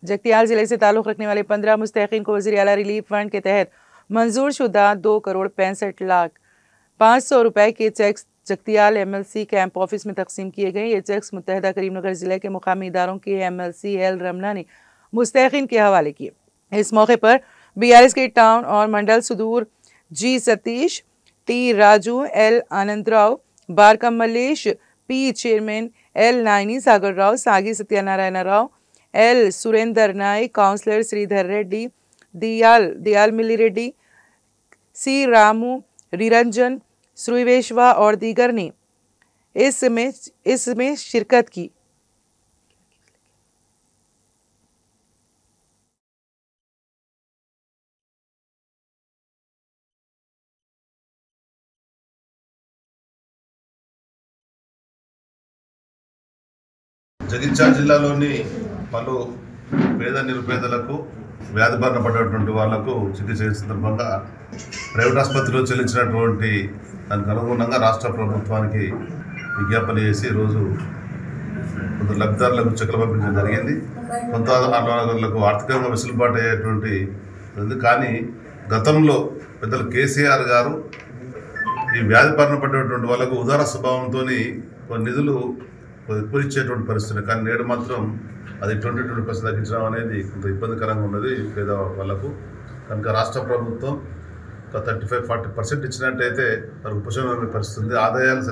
जगतियाल जिले से ताल्लुक़ रखने वाले 15 मुस्तहिक़ीन को वज़ीर आला रिलीफ फंड के तहत मंजूर शुदा 2,65,500,000 रुपए के cheques Jagtial MLC camp office में तकसीम किए गए। ये चेक्स मुत्तहदा करीमनगर जिले के मुकामी इदारों के MLC L रमना ने मुस्तहिक़ीन के हवाले किए। इस मौके पर BRS के टाउन और मंडल सुदूर G Satish, T Raju, L Anandrao, बार Kamlesh, P chairman, L Naini Sagar Rao, Sagi Satyanarayana Rao, L Surender Nayak, councillor Sridhar Reddy, Dayal मिली रेड्डी, C रामू, रिरंजन, श्रीवेशवा और दीगर ने इसमें शिरकत की। జగిత్యాల జిల్లాలోని పలు పేద నిరుపేదలకు వ్యాధి బారిన పడినటువంటి వాళ్లకు చికిత్స సందర్భంగా ప్రైవేట్ ఆసుపత్రిలో చెల్లించినటువంటి దానికి అనుగుణంగా రాష్ట్ర ప్రభుత్వానికి విజ్ఞాపన చేసి ఈరోజు కొంత లబ్ధిదారులకు చెక్కులు పంపించడం జరిగింది। కొంత వాళ్ళకు ఆర్థికంగా వెసులుబాటు అయ్యేటువంటి కానీ గతంలో పెద్దలు కేసీఆర్ గారు ఈ వ్యాధి బారిన పడినటువంటి వాళ్ళకు ఉదార స్వభావంతో కొన్ని నిధులు ఎక్కువ ఇచ్చేటువంటి పరిస్థితి, కానీ నేడు మాత్రం అది 20% తగ్గించడం అనేది కొంత ఇబ్బందికరంగా ఉన్నది పేద వాళ్ళకు। కనుక రాష్ట్ర ప్రభుత్వం ఒక 35-40% ఇచ్చినట్టయితే వారికి ఉపశమనమే పరిస్థితి ఉంది। ఆదాయాలు